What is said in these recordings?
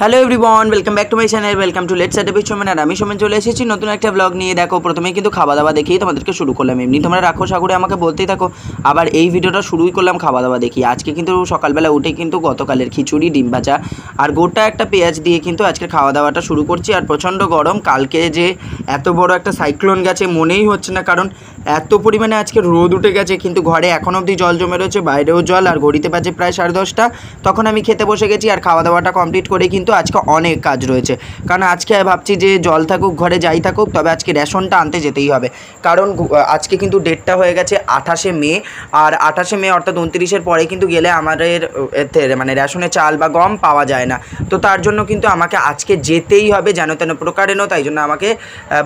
Hello everyone, welcome back to my channel. Welcome to let's set Somen. আর আমি সোমেন চলে এসেছি নতুন একটা ব্লগ নিয়ে। দেখো, প্রথমে কিন্তু খাওয়া দাওয়া দেখেই তোমাদেরকে শুরু করলাম। এমনি তোমরা রাখো সাগরে আমাকে বলতেই থাকো, আবার এই ভিডিওটা শুরুই করলাম খাওয়া দাওয়া দেখি। আজকে কিন্তু সকালবেলা উঠে কিন্তু গতকালের খিচুড়ি, ডিম ভাজা আর গোটা একটা পেঁয়াজ দিয়ে কিন্তু আজকে খাওয়া দাওয়াটা শুরু করছি। আর প্রচণ্ড গরম। কালকে যে এত বড় একটা সাইক্লোন গেছে মনেই হচ্ছে না, কারণ এত পরিমাণে আজকে রোদ উঠে গেছে। কিন্তু ঘরে এখন অবধি জল জমে রয়েছে, বাইরেও জল। আর ঘড়িতে বাজে প্রায় 10:30। তখন আমি খেতে বসে গেছি আর খাওয়া দাওয়াটা কমপ্লিট করে কিন্তু আজকে অনেক কাজ রয়েছে। কারণ আজকে ভাবছি যে জল থাকুক ঘরে, যাই থাকুক, তবে আজকে রেশনটা আনতে যেতেই হবে। কারণ আজকে কিন্তু ডেটটা হয়ে গেছে 28শে মে। আর 28শে মে অর্থাৎ 29-এর পরে কিন্তু গেলে আমাদের এতে মানে রেশনে চাল বা গম পাওয়া যায় না। তো তার জন্য কিন্তু আমাকে আজকে যেতেই হবে, যেন তেন প্রকারেণও। তাই জন্য আমাকে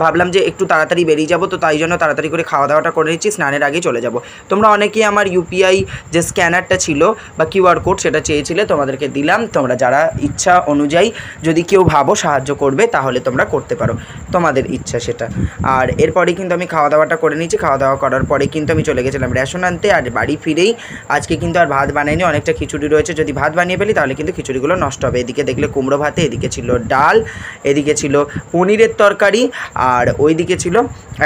ভাবলাম যে একটু তাড়াতাড়ি বেরিয়ে যাব। তো তাই জন্য তাড়াতাড়ি করে খাওয়া দাওয়াটা করে নিচ্ছি, স্নানের আগেই চলে যাব। তোমরা অনেকেই আমার ইউপিআই যে স্ক্যানারটা ছিল বা কিউআর কোড, সেটা চেয়েছিলে, তোমাদেরকে দিলাম। তোমরা যারা ইচ্ছা অনুযায়ী যদি কেউ ভাবো সাহায্য করবে তাহলে তোমরা করতে পারো, তোমাদের ইচ্ছা সেটা। আর এরপরে কিন্তু আমি খাওয়া দাওয়াটা করে নিচ্ছি। খাওয়া দাওয়া করার পরে কিন্তু আমি চলে গেছিলাম রেশন আনতে। আর বাড়ি ফিরেই আজকে কিন্তু আর ভাত বানাইনি, অনেকটা খিচুড়ি রয়েছে। যদি ভাত বানিয়ে ফেলি তাহলে কিন্তু খিচুড়িগুলো নষ্ট হবে। এদিকে দেখলে কুমড়ো ভাতে, এদিকে ছিল ডাল, এদিকে ছিল পনিরের তরকারি, আর ওইদিকে ছিল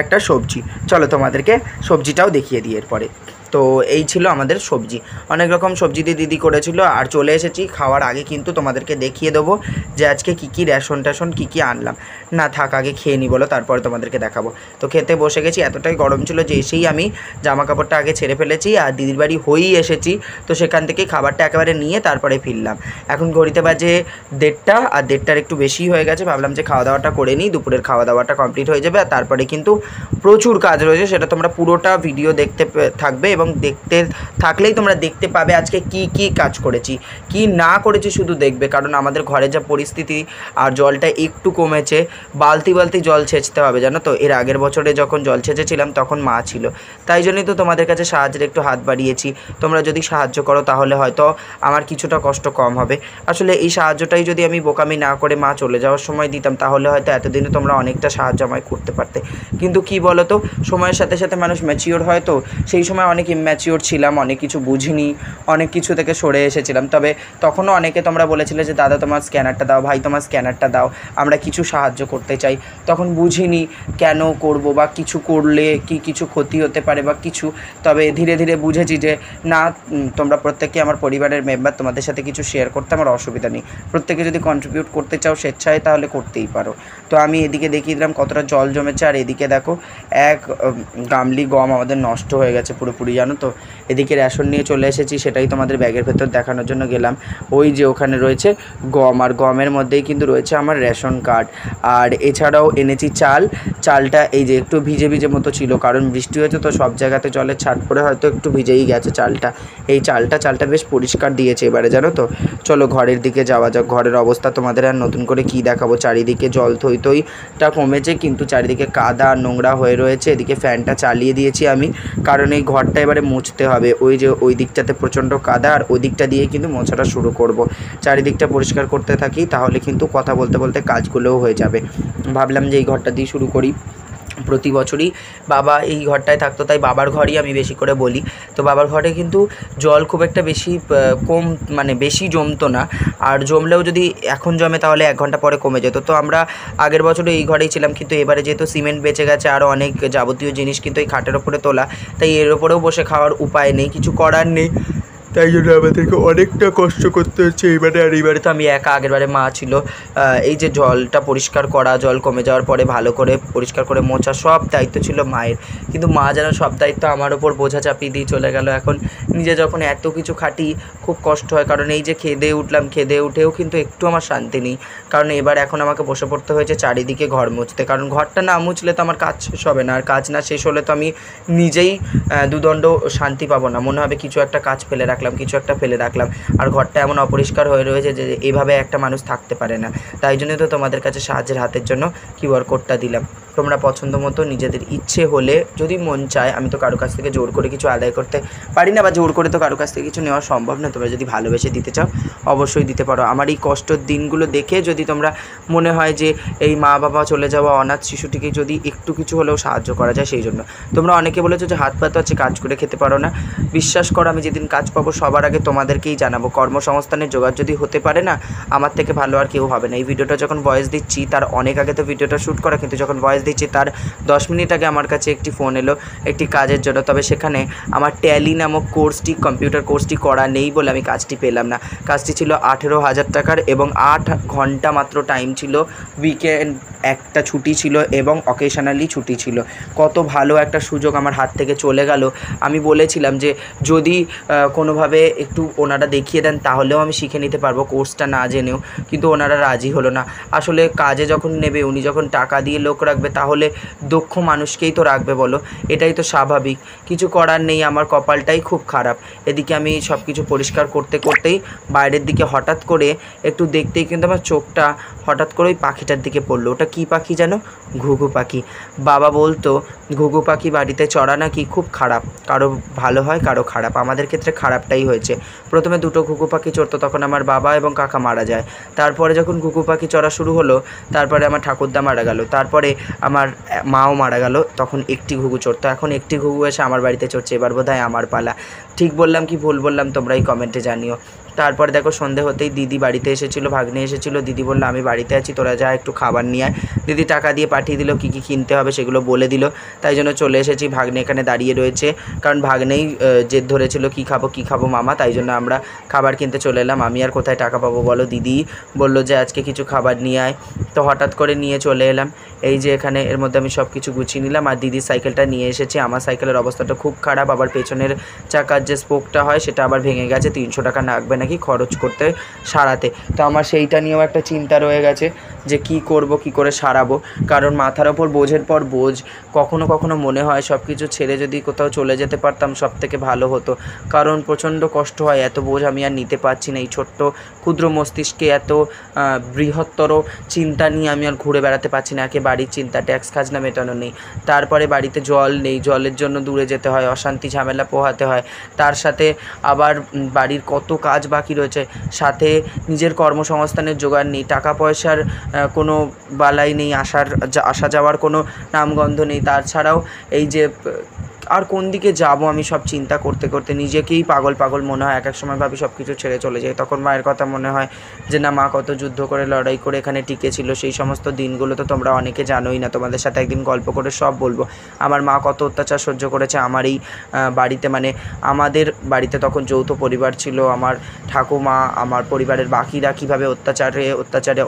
একটা সবজি। চলো তোমাদেরকে সবজিটাও দেখিয়ে দিই এরপরে। তো এই ছিল আমাদের সবজি, অনেক রকম সবজি দিয়ে দিদি করেছিল। আর চলে এসেছি খাওয়ার আগে কিন্তু তোমাদেরকে দেখিয়ে দেবো যে আজকে কী রেশন কী আনলাম। না থাক, আগে খেয়ে নিই বলো, তারপরে তোমাদেরকে দেখাবো। তো খেতে বসে গেছি। এতটাই গরম ছিল যে এসেই আমি জামা কাপড়টা আগে ছেড়ে ফেলেছি আর দিদির বাড়ি হয়েই এসেছি। তো সেখান থেকেই খাবারটা একেবারে নিয়ে তারপরে ফিরলাম। এখন ঘড়িতে বাজে 1:30, আর 1:30-র একটু বেশি হয়ে গেছে। ভাবলাম যে খাওয়া দাওয়াটা করে নিই, দুপুরের খাওয়া দাওয়াটা কমপ্লিট হয়ে যাবে। আর তারপরে কিন্তু প্রচুর কাজ রয়েছে, সেটা তোমরা পুরোটা ভিডিও দেখতে থাকবে এবং দেখতে থাকলেই তোমরা দেখতে পাবে আজকে কি কাজ করেছি, কি না করেছি শুধু দেখবে। কারণ আমাদের ঘরে যা পরিস্থিতি, আর জলটা একটু কমেছে, বালতি জল ছেঁচতে হবে, জানো তো। এর আগের বছরে যখন জল ছেঁচেছিলাম তখন মা ছিল, তাই জন্যই তো তোমাদের কাছে সাহায্যের একটু হাত বাড়িয়েছি। তোমরা যদি সাহায্য করো তাহলে হয়তো আমার কিছুটা কষ্ট কম হবে। আসলে এই সাহায্যটাই যদি আমি বোকামি না করে মা চলে যাওয়ার সময় দিতাম, তাহলে হয়তো এতদিনে তোমরা অনেকটা সাহায্য আমায় করতে পারতে। কিন্তু কি বলো তো, সময়ের সাথে সাথে মানুষ ম্যাচিওর হয়। তো সেই সময় অনেক ইম্যাচিওর ছিলাম, অনেক কিছু বুঝিনি, অনেক কিছু থেকে সরে এসেছিলাম। তবে তখনও অনেকে তোমরা বলেছিলে যে দাদা তোমার স্ক্যানারটা দাও, ভাই তোমার স্ক্যানারটা দাও, আমরা কিছু সাহায্য করতে চাই। তখন বুঝিনি কেন করব, বা কিছু করলে কি কিছু ক্ষতি হতে পারে বা কিছু। তবে ধীরে ধীরে বুঝেছি যে না, তোমরা প্রত্যেকে আমার পরিবারের মেম্বার, তোমাদের সাথে কিছু শেয়ার করতে আমার অসুবিধা নেই। প্রত্যেকে যদি কন্ট্রিবিউট করতে চাও স্বেচ্ছায় তাহলে করতেই পারো। তো আমি এদিকে দেখিয়ে দিলাম কতটা জল জমেছে। আর এদিকে দেখো এক গামলি গম আমাদের নষ্ট হয়ে গেছে পুরোপুরি, জানো তো। এদিকে রেশন নিয়ে চলে এসেছি, সেটাই তোমাদের ব্যাগের ভেতর দেখানোর জন্য গেলাম। ওই যে ওখানে রয়েছে গম, আর গমের মধ্যেই কিন্তু রয়েছে আমার রেশন কার্ড। আর এছাড়াও এনেছি চালটা এই যে একটু ভিজে মতো ছিল, কারণ বৃষ্টি হয়েছে তো সব জায়গাতে জলের ছাট পড়ে হয়তো একটু ভিজেই গেছে চালটা। এই চালটা বেশ পরিষ্কার দিয়েছে এবারে, জানো তো। চলো ঘরের দিকে যাওয়া যাক। ঘরের অবস্থা তোমাদের আর নতুন করে কি দেখাবো। চারিদিকে জল থইটা কমেছে, কিন্তু চারিদিকে কাদা নোংরা হয়ে রয়েছে। এদিকে ফ্যানটা চালিয়ে দিয়েছি আমি, কারণ এই ঘরটা এবারে মুছতে হবে। ওই যে ওই দিকটাতে প্রচণ্ড কাদা, আর ওই দিকটা দিয়ে কিন্তু মোছাটা শুরু করব। চারিদিকটা পরিষ্কার করতে থাকি, তাহলে কিন্তু কথা বলতে বলতে কাজগুলোও হয়ে যাবে। ভাবলাম যে এই ঘরটা দিয়ে শুরু করি। প্রতি বছরই বাবা এই ঘরটায় থাকতো, তাই বাবার ঘরই আমি বেশি করে বলি। তো বাবার ঘরে কিন্তু জল খুব একটা বেশি কম, মানে বেশি জমতো না। আর জমলেও যদি এখন জমে তাহলে 1 ঘন্টা পরে কমে যেত। তো আমরা আগের বছরে এই ঘরেই ছিলাম, কিন্তু এবারে যেহেতু সিমেন্ট বেঁচে গেছে, আরও অনেক যাবতীয় জিনিস কিন্তু এই খাটের ওপরে তোলা, তাই এর ওপরেও বসে খাওয়ার উপায় নেই, কিছু করার নেই। তাই জন্য আমাদেরকে অনেকটা কষ্ট করতে হচ্ছে এইবারে। আর এইবারে তো আমি একা, আগেরবারে মা ছিল। এই যে জলটা পরিষ্কার করা, জল কমে যাওয়ার পরে ভালো করে পরিষ্কার করে মোছা, সব দায়িত্ব ছিল মায়ের। কিন্তু মা যেন সব দায়িত্ব আমার ওপর বোঝা চাপিয়ে দিয়ে চলে গেল। এখন নিজে যখন এত কিছু খাটি খুব কষ্ট হয়। কারণ এই যে খেয়ে উঠলাম, খেয়ে উঠেও কিন্তু একটু আমার শান্তি নেই। কারণ এবার এখন আমাকে বসে পড়তে হয়েছে চারিদিকে ঘর মুছতে। কারণ ঘরটা না মুছলে তো আমার কাজ শেষ হবে না, আর কাজ না শেষ হলে তো আমি নিজেই দুদণ্ড শান্তি পাবো না। মনে হবে কিছু একটা কাজ ফেলে রাখলাম। আর ঘরটা এমন অপরিষ্কার হয়ে রয়েছে যে এভাবে একটা মানুষ থাকতে পারে না। তাই জন্য তো তোমাদের কাছে সাহায্যের হাতের জন্য কিউআর কোডটা দিলাম। তোমরা পছন্দ মতো নিজেদের ইচ্ছে হলে যদি মন চায়, আমি তো কারো কাছ থেকে জোর করে কিছু আদায় করতে পারি না, বা জোর করে তো কারো কাছ থেকে কিছু নেওয়া সম্ভব না। তোমরা যদি ভালোবেসে দিতে চাও অবশ্যই দিতে পারো। আমার এই কষ্টের দিনগুলো দেখে যদি তোমরা মনে হয় যে এই মা বাবা চলে যাওয়া অনাথ শিশুটিকে যদি একটু কিছু হলেও সাহায্য করা যায়, সেই জন্য। তোমরা অনেকে বলেছো যে হাত পাত আছে, কাজ করে খেতে পারো না। বিশ্বাস করো, আমি যেদিন কাজ পাবো সবার আগে তোমাদেরকেই জানাবো। কর্মসংস্থানের জোগাড় যদি হতে পারে না, আমার থেকে ভালো আর কেউ হবে না। এই ভিডিওটা যখন ভয়েস দিচ্ছি তার অনেক আগে তো ভিডিওটা শ্যুট করা, কিন্তু যখন ভয়েস দিচ্ছি তার 10 মিনিট আগে আমার কাছে একটি ফোন এলো একটি কাজের জন্য। তবে সেখানে আমার ট্যালি নামক কোর্সটি, কম্পিউটার কোর্সটি করা নেই বলে আমি কাজটি পেলাম না। কাজটি ছিল 18,000 টাকার এবং 8 ঘন্টা মাত্র টাইম ছিল। উইকেন্ড একটা ছুটি ছিল এবং অকেশনালি ছুটি ছিল। কত ভালো একটা সুযোগ আমার হাত থেকে চলে গেল। আমি বলেছিলাম যে যদি কোনোভাবে একটু ওনারা দেখিয়ে দেন তাহলেও আমি শিখে নিতে পারবো কোর্সটা না জেনেও, কিন্তু ওনারা রাজি হলো না। আসলে কাজে যখন নেবে, উনি যখন টাকা দিয়ে লোক রাখবে, তাহলে দক্ষ মানুষকেই তো রাখবে বলো, এটাই তো স্বাভাবিক। কিছু করার নেই, আমার কপালটাই খুব খারাপ। এদিকে আমি সব কিছু পরিষ্কার করতে করতেই বাইরের দিকে হঠাৎ করে একটু দেখতেই কিন্তু আমার চোখটা হঠাৎ করে ওই পাখিটার দিকে পড়লো। ওটা কী পাখি যেন? ঘুঘু পাখি। বাবা বলতো ঘুঘু পাখি বাড়িতে চড়া নাকি খুব খারাপ, কারো ভালো হয় কারো খারাপ। আমাদের ক্ষেত্রে খারাপটাই হয়েছে। প্রথমে 2টো ঘুঘু পাখি চড়তো, তখন আমার বাবা এবং কাকা মারা যায়। তারপরে যখন ঘুঘু পাখি চড়া শুরু হলো, তারপরে আমার ঠাকুরদা মারা গেল, তারপরে আমার মাও মারা গেল, তখন একটি ঘুঘু চড়তো। এখন একটি ঘুঘু এসে আমার বাড়িতে চড়ছে। এবার বোধহয় আমার পালা। ঠিক বললাম কি ভুল বললাম তোমরাই কমেন্টে জানিও। তারপরে দেখো সন্ধে হতেই দিদি বাড়িতে এসেছিলো, ভাগ্নে এসেছিলো। দিদি বললো আমি বাড়িতে আছি, তোরা যা একটু খাবার নিয়ে আয়। দিদি টাকা দিয়ে পাঠিয়ে দিল, কী কী কিনতে হবে সেগুলো বলে দিল। তাই জন্য চলে এসেছি। ভাগ্নে এখানে দাঁড়িয়ে রয়েছে, কারণ ভাগ্নেই জেদ ধরেছিল কী খাবো মামা। তাই জন্য আমরা খাবার কিনতে চলে এলাম। আমি আর কোথায় টাকা পাবো বলো? দিদি বললো যে আজকে কিছু খাবার নিয়ে আয়, তো হঠাৎ করে নিয়ে চলে এলাম। এই যে এখানে এর মধ্যে আমি সব কিছু গুছিয়ে নিলাম। আর দিদির সাইকেলটা নিয়ে এসেছি। আমার সাইকেলের অবস্থাটা খুব খারাপ, আবার পেছনের চাকার যে স্পোকটা হয় সেটা আবার ভেঙে গেছে। 300 টাকা লাগবে নাকি খরচ করতে সারাতে। তো আমার সেইটা নিয়েও একটা চিন্তা রয়ে গেছে যে কি করব, কি করে সারাবো। কারণ মাথার ওপর বোঝের পর বোঝ। কখনো কখনো মনে হয় সব কিছু ছেড়ে যদি কোথাও চলে যেতে পারতাম সব থেকে ভালো হতো। কারণ প্রচণ্ড কষ্ট হয়, এত বোঝ আমি আর নিতে পারছি না। এই ছোট্ট ক্ষুদ্র মস্তিষ্কে এত বৃহত্তর চিন্তা নিয়ে আমি আর ঘুরে বেড়াতে পারছি না। একে বাড়ির চিন্তা, ট্যাক্স খাজনা মেটানো নেই, তারপরে বাড়িতে জল নেই, জলের জন্য দূরে যেতে হয়, অশান্তি ঝামেলা পোহাতে হয়। তার সাথে আবার বাড়ির কত কাজ বাকি রয়েছে, সাথে নিজের কর্মসংস্থানের জোগাড় নেই, টাকা পয়সার কোনো বালাই নেই, আসা যাওয়ার কোনো নামগন্ধ নেই। তাছাড়াও এই যে আর কোন দিকে যাব আমি সব চিন্তা করতে করতে নিজেকেই পাগল মনে হয়। এক এক সময় ভাবি সব কিছু ছেড়ে চলে যাই। তখন মায়ের কথা মনে হয় যে না, মা কত যুদ্ধ করে লড়াই করে এখানে টিকেছিল। সেই সমস্ত দিনগুলো তো তোমরা অনেকে জানোই না, তোমাদের সাথে একদিন গল্প করে সব বলবো। আমার মা কত অত্যাচার সহ্য করেছে আমার এই বাড়িতে, মানে আমাদের বাড়িতে তখন যৌথ পরিবার ছিল। আমার ঠাকুমা, আমার পরিবারের বাকিরা কীভাবে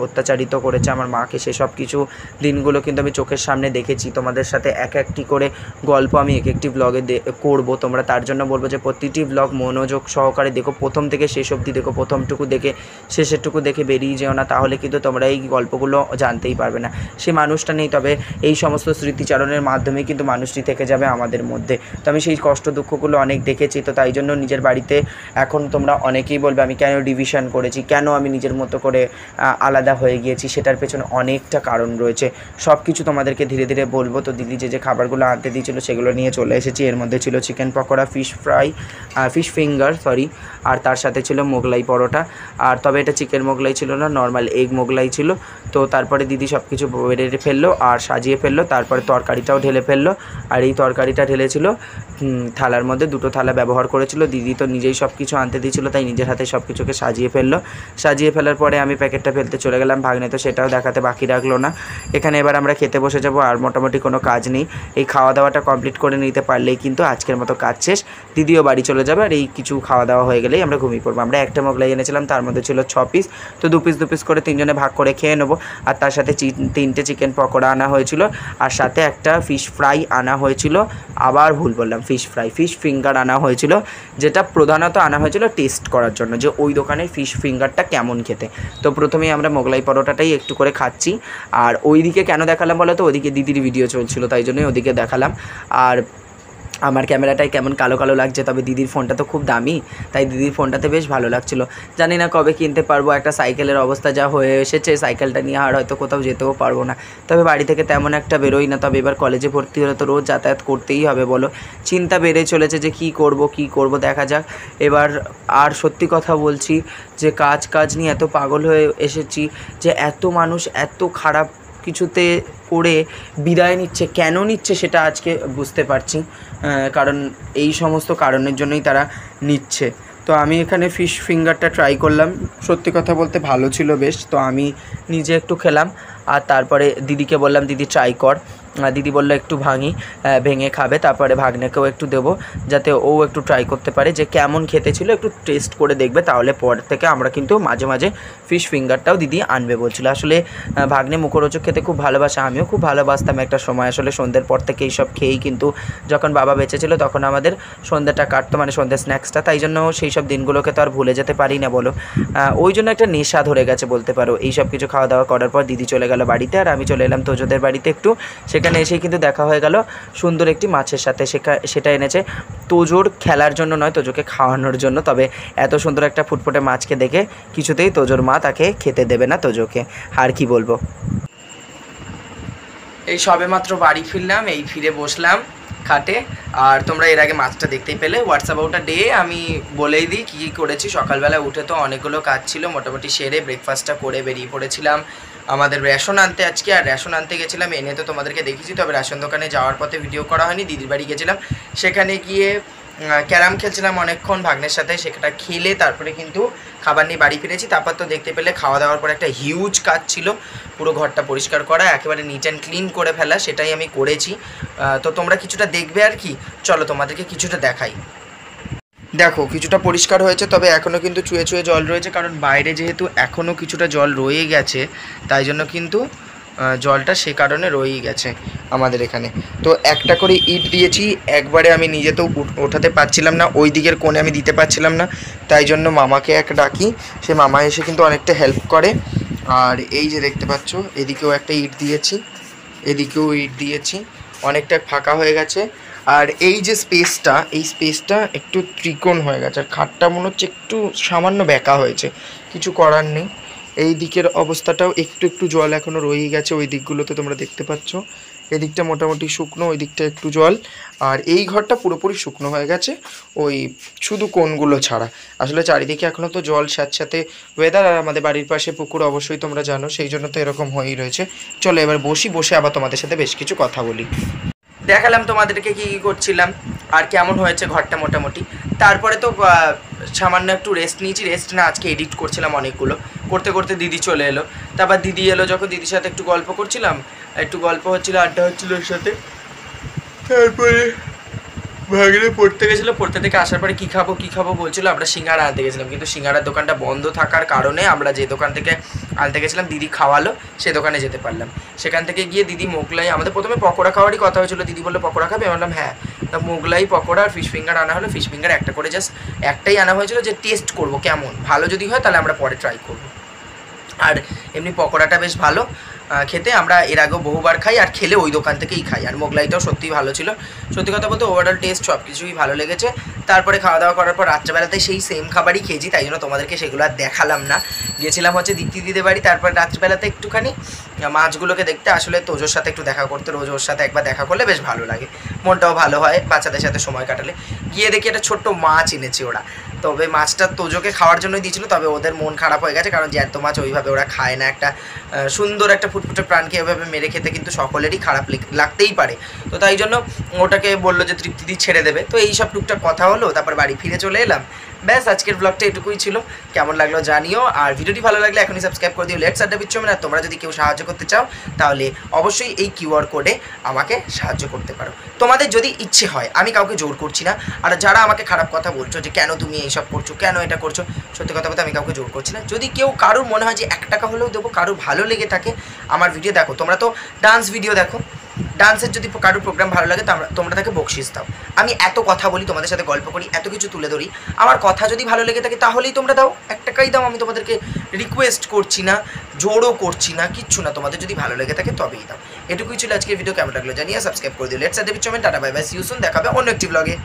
অত্যাচারিত করেছে আমার মাকে, সেসব কিছু দিনগুলো কিন্তু আমি চোখের সামনে দেখেছি। তোমাদের সাথে এক একটি করে গল্প আমি এক একটি ব্লগে করবো। তোমরা তার জন্য বলবো যে প্রতিটি ব্লগ মনোযোগ সহকারে দেখো, প্রথম থেকে শেষ অবধি দেখো। প্রথমটুকু দেখে শেষেরটুকু দেখে বেরিয়ে যেও না, তাহলে কিন্তু তোমরা এই গল্পগুলো জানতেই পারবে না। সে মানুষটা নেই, তবে এই সমস্ত স্মৃতিচারণের মাধ্যমে কিন্তু মানুষটি থেকে যাবে আমাদের মধ্যে। তো আমি সেই কষ্ট দুঃখগুলো অনেক দেখেছি। তো তাই জন্য নিজের বাড়িতে এখন তোমরা অনেকেই বলবে আমি কেন ডিভিশন করেছি, কেন আমি নিজের মতো করে আলাদা হয়ে গিয়েছি। সেটার পেছনে অনেকটা কারণ রয়েছে, সব কিছু তোমাদেরকে ধীরে ধীরে বলবো। তো দিদি যে খাবারগুলো আনতে দিয়েছিলো সেগুলো নিয়ে চলে এসেছি। এর মধ্যে ছিল চিকেন পকোড়া, ফিশ ফিঙ্গার আর তার সাথে ছিল মোগলাই পরোটা। আর তবে এটা চিকেন মোগলাই ছিল না, নর্মাল এগ মোগলাই ছিল। তো তারপরে দিদি সব কিছু বেড়ে ফেললো আর সাজিয়ে ফেললো। তারপরে তরকারিটাও ঢেলে ফেললো। আর এই তরকারিটা ঢেলেছিল থালার মধ্যে, 2টো থালা ব্যবহার করেছিল। দিদি তো নিজেই সব কিছু আনতে দিয়েছিলো, তাই নিজের হাতে সব কিছুকে সাজিয়ে ফেললো। সাজিয়ে ফেলার পরে আমি প্যাকেটটা ফেলতে চলে গেলাম। ভাগ্নে তো সেটাও দেখাতে বাকি রাখলো না। এখানে এবার আমরা খেতে বসে যাবো, আর মোটামুটি কোনো কাজ নেই। এই খাওয়া দাওয়াটা কমপ্লিট করে নিতে পারলেই কিন্তু আজকের মতো কাজ শেষ। দিদিও বাড়ি চলে যাবে, আর এই কিছু খাওয়া দাওয়া হয়ে গেলেই আমরা ঘুমিয়ে পড়বো। আমরা একটা মোগলাই এনেছিলাম, তার মধ্যে ছিল 6 পিস। তো 2 পিস করে 3জনে ভাগ করে খেয়ে নেবো। আর তার সাথে 3টে চিকেন পকোড়া আনা হয়েছিল, আর সাথে একটা ফিশ ফ্রাই আনা হয়েছিল। আবার ভুল বললাম, ফিশ ফিঙ্গার আনা হয়েছিল, যেটা প্রধানত আনা হয়েছিল টেস্ট করার জন্য যে ওই দোকানের ফিশ ফিঙ্গারটা কেমন খেতে। তো প্রথমেই আমরা মোগলাই পরোটাটাই একটু করে খাচ্ছি। আর ওইদিকে কেন দেখালাম বলো তো, ওইদিকে দিদির ভিডিও চলছিল, তাই জন্যই ওদিকে দেখালাম। আর আমার ক্যামেরাটাই কেমন কালো কালো লাগছে, তবে দিদির ফোনটা তো খুব দামি, তাই দিদির ফোনটাতে বেশ ভালো লাগছিলো। জানি না কবে কিনতে পারবো, একটা সাইকেলের অবস্থা যা হয়ে এসেছে, সাইকেলটা নিয়ে আর হয়তো কোথাও যেতেও পারবো না। তবে বাড়ি থেকে তেমন একটা বেরোই না, তবে এবার কলেজে ভর্তি হলে তো রোজ যাতায়াত করতেই হবে বলো। চিন্তা বেড়ে চলেছে যে কী করব দেখা যাক এবার। আর সত্যি কথা বলছি যে কাজ নিয়ে এত পাগল হয়ে এসেছি যে এত মানুষ এত খারাপ কিছুতে করে বিদায় নিচ্ছে, কেন নিচ্ছে সেটা আজকে বুঝতে পারছি। কারণ এই সমস্ত কারণের জন্যই তারা নিচ্ছে। তো আমি এখানে ফিশ ফিঙ্গারটা ট্রাই করলাম, সত্যি কথা বলতে ভালো ছিল বেশ। তো আমি নিজে একটু খেলাম আর তারপরে দিদিকে বললাম দিদি ট্রাই কর। দিদি বললো একটু ভেঙে খাবে, তারপরে ভাগ্নেকেও একটু দেবো যাতে ও একটু ট্রাই করতে পারে যে কেমন খেতে ছিল, একটু টেস্ট করে দেখবে। তাহলে পর থেকে আমরা কিন্তু মাঝে মাঝে ফিশ ফিঙ্গারটাও দিদি আনবে বলছিল। আসলে ভাগ্নে মুখরোচক খেতে খুব ভালোবাসে, আমিও খুব ভালোবাসতাম একটা সময়। আসলে সন্ধ্যের পর থেকে এইসব খেয়েই কিন্তু যখন বাবা বেঁচে ছিল তখন আমাদের সন্ধ্যাটা কাটতো, মানে সন্ধ্যের স্ন্যাক্সটা। তাই জন্য সেই সব দিনগুলোকে তো আর ভুলে যেতে পারি না বলো। ওই জন্য একটা নেশা ধরে গেছে বলতে পারো। এই সব কিছু খাওয়া দাওয়া করার পর দিদি চলে গেল বাড়িতে, আর আমি চলে এলাম তোজোদের বাড়িতে একটু। সেখানে এসেই কিন্তু দেখা হয়ে গেল সুন্দর একটি মাছের সাথে। সেটা এনেছে তোজোর খেলার জন্য নয়, তোজোকে খাওয়ানোর জন্য। তবে এত সুন্দর একটা ফুটফুটে মাছকে দেখে কিছুতেই তোজোর মা তাকে খেতে দেবে না তোজোকে, আর কি বলবো। এই সবে মাত্র বাড়ি ফিরলাম, এই ফিরে বসলাম খাটে। আর তোমরা এর আগে মাছটা দেখতেই পেলে। হোয়াটস অ্যাবাউট আ ডে আমি বলেই দিই কী করেছি। সকালবেলা উঠে তো অনেকগুলো কাজ ছিল, মোটামুটি সেরে ব্রেকফাস্টটা করে বেরিয়ে পড়েছিলাম আমাদের রেশন আনতে আজকে। আর রেশন আনতে গেছিলাম, এনে তো তোমাদেরকে দেখেছি, তবে রেশন দোকানে যাওয়ার পথে ভিডিও করা হয়নি। দিদির বাড়ি গেছিলাম, সেখানে গিয়ে ক্যারাম খেলছিলাম অনেকক্ষণ ভাগ্নের সাথে। সেটা খেলে তারপরে কিন্তু খাবার নিয়ে বাড়ি ফিরেছি। তারপর তো দেখতে পেলে খাওয়া দাওয়ার পর একটা হিউজ কাজ ছিল, পুরো ঘরটা পরিষ্কার করা, একেবারে নিট অ্যান্ড ক্লিন করে ফেলা, সেটাই আমি করেছি। তো তোমরা কিছুটা দেখবে আর কি। চলো তোমাদেরকে কিছুটা দেখাই। দেখো কিছুটা পরিষ্কার হয়েছে, তবে এখনও কিন্তু চুয়ে চুয়ে জল রয়েছে, কারণ বাইরে যেহেতু এখনও কিছুটা জল রয়ে গেছে, তাই জন্য কিন্তু জলটা সে কারণে রয়েই গেছে আমাদের এখানে। তো একটা করে ইট দিয়েছি, একবারে আমি নিজে তো ওঠাতে পারছিলাম না, ওই দিকের কোণে আমি দিতে পারছিলাম না, তাই জন্য মামাকে এক ডাকি। সে মামা এসে কিন্তু অনেকটা হেল্প করে। আর এই যে দেখতে পাচ্ছ, এদিকেও একটা ইট দিয়েছি, এদিকেও ইট দিয়েছি, অনেকটা ফাঁকা হয়ে গেছে। আর এই যে স্পেসটা, এই স্পেসটা একটু ত্রিকোণ হয়ে গেছে, আর খাটটা মনে হচ্ছে একটু সামান্য বেঁকা হয়েছে, কিছু করার নেই। এই দিকের অবস্থাটাও একটু জল এখনও রয়েই গেছে, ওই দিকগুলোতে তোমরা দেখতে পাচ্ছ। এদিকটা মোটামুটি শুকনো, ওই দিকটা একটু জল। আর এই ঘরটা পুরোপুরি শুকনো হয়ে গেছে, ওই শুধু কোণগুলো ছাড়া। আসলে চারিদিকে এখনও তো জল স্যাঁতস্যাঁতে ওয়েদার, আর আমাদের বাড়ির পাশে পুকুর অবশ্যই তোমরা জানো, সেই জন্য তো এরকম হয়েই রয়েছে। চলো এবার বসে আবার তোমাদের সাথে বেশ কিছু কথা বলি। দেখালাম তোমাদেরকে কী করছিলাম আর কেমন হয়েছে ঘরটা মোটামুটি। তারপরে তো সামান্য একটু রেস্ট নিয়েছি। রেস্ট না, আজকে এডিট করছিলাম অনেকগুলো, করতে করতে দিদি চলে এলো। তারপর দিদি এলো যখন, দিদির সাথে একটু গল্প করছিলাম, একটু গল্প হচ্ছিলো, আড্ডা হচ্ছিলো ওর সাথে। তারপরে ভাগিনে পড়তে গেছিলো, পড়তে থেকে আসার পরে কী খাবো বলছিলো। আমরা সিঙ্গাড়া আনতে গেছিলাম, কিন্তু সিঙ্গাড়ার দোকানটা বন্ধ থাকার কারণে আমরা যে দোকান থেকে আনতে গেছিলাম দিদি খাওয়ালো, সে দোকানে যেতে পারলাম। সেখান থেকে গিয়ে দিদি মোগলাই, আমাদের প্রথমে পকোড়া খাওয়ারই কথা হয়েছিলো, দিদি বললো পকোড়া খাবে, আমি বললাম হ্যাঁ। তা মোগলাই পকোড়া আর ফিশ ফিঙ্গার আনা হলো। ফিশ ফিঙ্গার একটা করে, জাস্ট একটাই আনা হয়েছিল, যে টেস্ট করবো কেমন, ভালো যদি হয় তাহলে আমরা পরে ট্রাই করবো। আর এমনি পকোড়াটা বেশ ভালো খেতে, আমরা এর আগেও বহুবার খাই, আর খেলে ওই দোকান থেকেই খাই। আর মোগলাইটাও সত্যিই ভালো ছিল, সত্যি কথা বলতে ওভারঅল টেস্ট সব কিছুই ভালো লেগেছে। তারপরে খাওয়া দাওয়া করার পর রাত্রেবেলাতে সেই সেম খাবারই খেয়েছি, তাই জন্য তোমাদেরকে সেগুলো আর দেখালাম না। গিয়েছিলাম হচ্ছে দীপ্তি দিদির বাড়ি, তারপর রাত্রিবেলাতে একটুখানি মাছগুলোকে দেখতে, আসলে তোজোর সাথে একটু দেখা করতে, রোজ ওর সাথে একবার দেখা করলে বেশ ভালো লাগে, মনটাও ভালো হয় বাচ্চাদের সাথে সময় কাটালে। গিয়ে দেখি একটা ছোট্ট মাছ এনেছে ওরা, তবে মাছটা তোজোকে খাওয়ার জন্যই দিয়েছিল, তবে ওদের মন খারাপ হয়ে গেছে, কারণ জ্যান্ত মাছ ওইভাবে ওরা খায় না। একটা সুন্দর একটা ফুটফুটে প্রাণকে এভাবে মেরে খেতে কিন্তু সকলেরই খারাপ লাগতেই পারে। তো তাই জন্য ওটাকে বললো যে তৃপ্তিদি ছেড়ে দেবে। তো এই সব টুকটাক কথা হলো, তারপর বাড়ি ফিরে চলে এলাম। ব্যাস, আজকের ব্লগটা এটুকুই ছিল। কেমন লাগলো জানিও, আর ভিডিওটি ভালো লাগলে এখনই সাবস্ক্রাইব করে দিও লেটস আড্ডা উইথ চোমেন। আর তোমরা যদি কেউ সাহায্য করতে চাও তাহলে অবশ্যই এই কিউআর কোডে আমাকে সাহায্য করতে পারো, তোমাদের যদি ইচ্ছে হয়। আমি কাউকে জোর করছি না। আর যারা আমাকে খারাপ কথা বলছো যে কেন তুমি এইসব করছো, কেন এটা করছো, সত্যি কথা বলতে আমি কাউকে জোর করছি না। যদি কেউ কারোর মনে হয় যে 1 টাকা হলেও দেবো, কারোর ভালো লেগে থাকে আমার ভিডিও, দেখো তোমরা তো ডান্স ভিডিও দেখো, ডান্সের যদি কারোর প্রোগ্রাম ভালো লাগে তোমরা তাকে বকশিস দাও। আমি এত কথা বলি, তোমাদের সাথে গল্প করি, এত কিছু তুলে ধরি, আমার কথা যদি ভালো লেগে থাকে তাহলেই তোমরা দাও, 1 টাকাই দাও। আমি তোমাদেরকে রিকোয়েস্ট করছি না, জোরও করছি না, কিচ্ছু না। তোমাদের যদি ভালো লেগে থাকে তবেই দাও। এটুকুই ছিল আজকের ভিডিও। কেমন লাগলো জানিয়ে সাবস্ক্রাইব করে দিও। Let's at the beach. Tata bye bye, see you soon. দেখাবে অন্য একটি ব্লগে।